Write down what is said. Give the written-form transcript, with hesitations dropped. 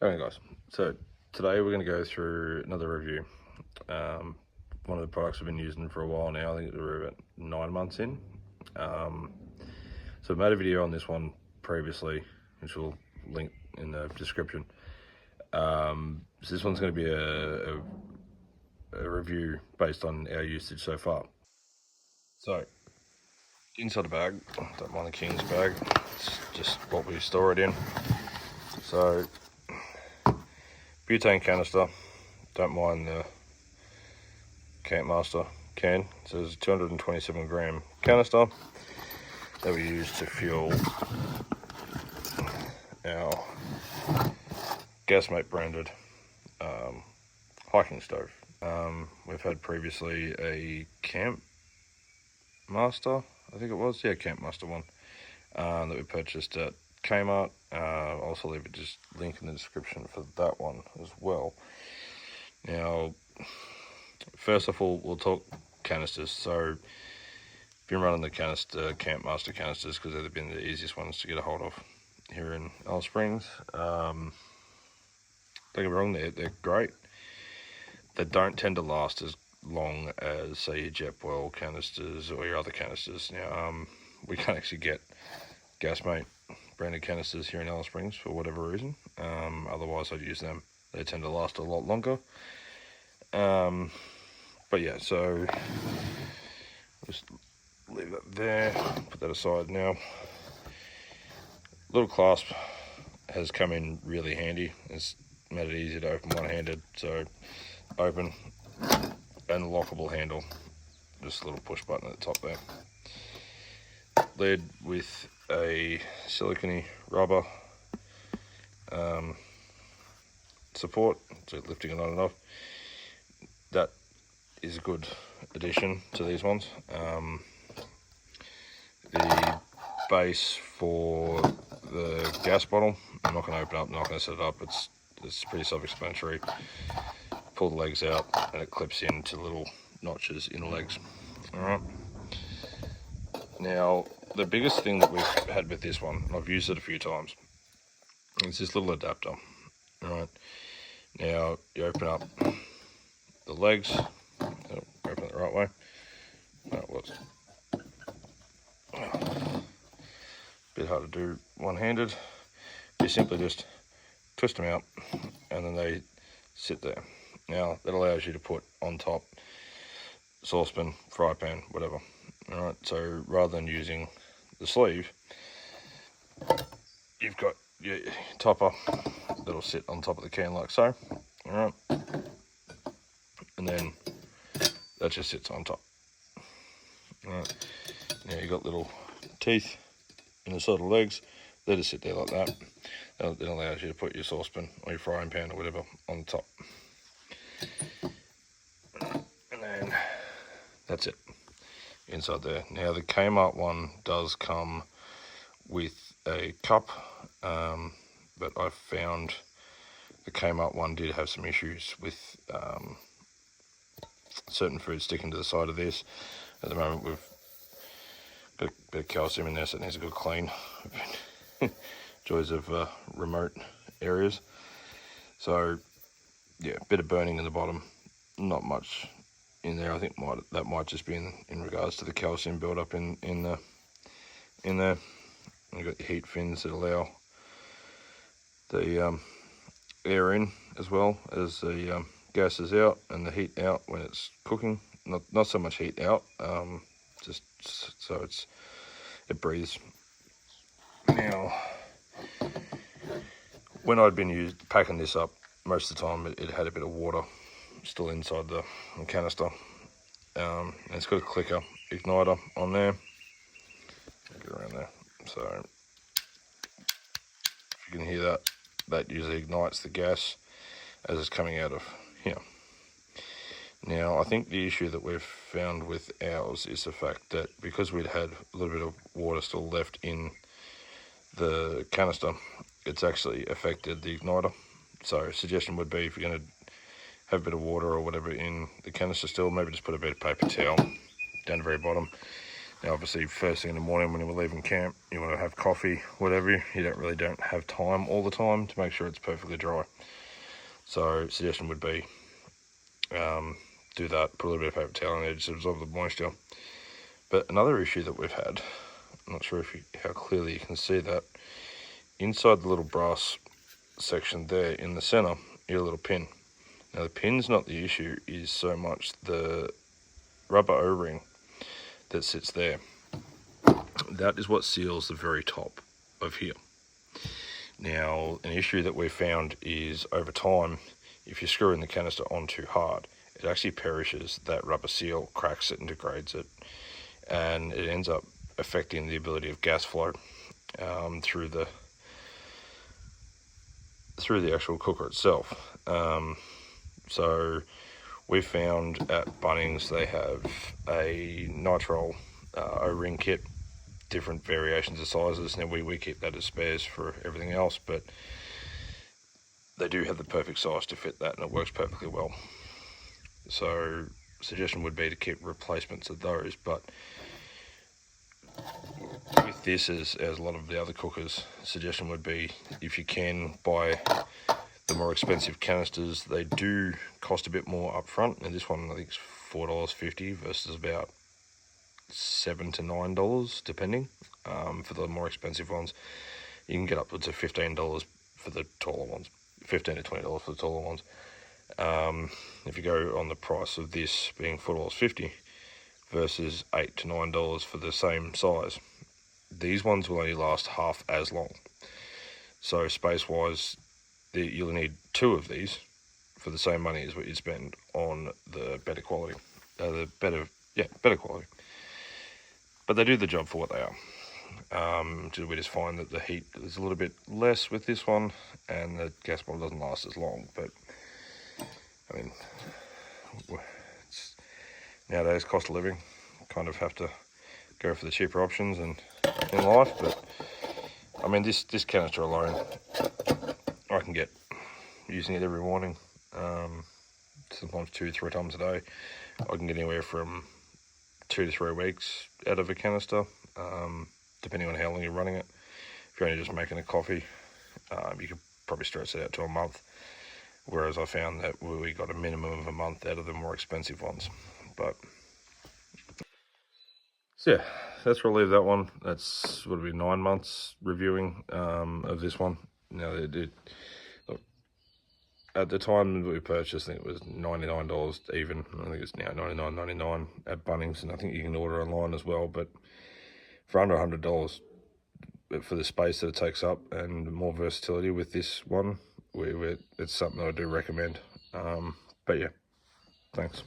Alright guys, so today we're going to go through another review. One of the products I've been using for a while now. I think we're about 9 months in. So I made a video on this one previously, which we'll link in the description. So this one's going to be a review based on our usage so far. So inside the bag, don't mind the King's bag, it's just what we store it in. So butane canister, don't mind the Campmaster can. So there's a 227 gram canister that we use to fuel our Gasmate branded hiking stove. We've had previously a Campmaster, I think it was, yeah, Campmaster one, that we purchased at Kmart. I'll also leave a link in the description for that one as well. Now, first of all, we'll talk canisters. So, been running the Campmaster canisters because they've been the easiest ones to get a hold of here in Alice Springs. Don't get me wrong, they're great. They don't tend to last as long as, say, your Jetboil canisters or your other canisters. Now, we can't actually get Gasmate branded canisters here in Alice Springs for whatever reason. Otherwise I'd use them. They tend to last a lot longer. But yeah, so just leave that there, put that aside now. Little clasp has come in really handy. It's made it easy to open one-handed, so open, and lockable handle. Just a little push button at the top there. Lid with a silicone rubber support, so lifting it on and off. That is a good addition to these ones. The base for the gas bottle, I'm not going to open up, I'm not going to set it up, it's pretty self-explanatory. Pull the legs out and it clips into little notches in the legs. Alright. Now, the biggest thing that we've had with this one, and I've used it a few times, is this little adapter. Alright. Now, you open up the legs, open it the right way. That was a bit hard to do one-handed. You simply just twist them out and then they sit there. Now, that allows you to put on top saucepan, fry pan, whatever. Alright, so rather than using the sleeve, you've got your topper that'll sit on top of the can like so. Alright, and then that just sits on top. Alright, now you've got little teeth in the side of the legs, they just sit there like that. That allows you to put your saucepan or your frying pan or whatever on the top. And then that's it inside there. Now the Kmart one does come with a cup, but I found the Kmart one did have some issues with certain food sticking to the side of this. At the moment we've got a bit of calcium in there, so it needs a good clean. Joys of remote areas. So yeah, a bit of burning in the bottom, not much in there. I think that might just be in regards to the calcium buildup in there. You've got the heat fins that allow the air in as well as the gases out and the heat out when it's cooking. Not so much heat out, just so it breathes. Now, when I'd been packing this up, most of the time it had a bit of water still inside the canister. And it's got a clicker igniter on there. Get around there. So if you can hear that usually ignites the gas as it's coming out of here. Now, I think the issue that we've found with ours is the fact that because we'd had a little bit of water still left in the canister, it's actually affected the igniter. So suggestion would be, if you're going to have a bit of water or whatever in the canister still, maybe just put a bit of paper towel down the very bottom Now, obviously, first thing in the morning when you were leaving camp, you want to have coffee, whatever. You don't have time all the time to make sure it's perfectly dry. So, suggestion would be do that. Put a little bit of paper towel on the edge to absorb the moisture. But another issue that we've had, I'm not sure how clearly you can see that, inside the little brass section there in the center, you got a little pin. Now, the pin's not the issue, is so much the rubber O-ring that sits there. That is what seals the very top of here. Now, an issue that we've found is over time, if you're screwing the canister on too hard, it actually perishes that rubber seal, cracks it and degrades it, and it ends up affecting the ability of gas flow through the actual cooker itself. So we found at Bunnings they have a nitrile O-ring kit, different variations of sizes. Now we keep that as spares for everything else, but they do have the perfect size to fit that, and it works perfectly well. So suggestion would be to keep replacements of those, but with this, as a lot of the other cookers, suggestion would be, if you can, buy the more expensive canisters. They do cost a bit more up front, and this one I think is $4.50 versus about $7 to $9 depending. For the more expensive ones, you can get upwards of $15 for the taller ones, $15 to $20 for the taller ones. If you go on the price of this being $4.50 versus $8 to $9 for the same size, these ones will only last half as long. So space wise, you'll need two of these for the same money as what you'd spend on the better quality, better quality. But they do the job for what they are. We just find that the heat is a little bit less with this one, and the gas bottle doesn't last as long. But I mean, it's nowadays cost of living, kind of have to go for the cheaper options in life. But I mean, this canister alone, I can get using it every morning, sometimes 2-3 times a day. I can get anywhere from 2 to 3 weeks out of a canister, depending on how long you're running it. If you're only just making a coffee, you could probably stretch it out to a month, whereas I found that we got a minimum of a month out of the more expensive ones. But so yeah, that's where I'll leave that one. That's what would be 9 months reviewing of this one. Now, at the time that we purchased, I think it was $99 even. I think it's now $99.99 at Bunnings, and I think you can order online as well. But for under $100, for the space that it takes up and more versatility with this one, it's something that I do recommend. But yeah, thanks.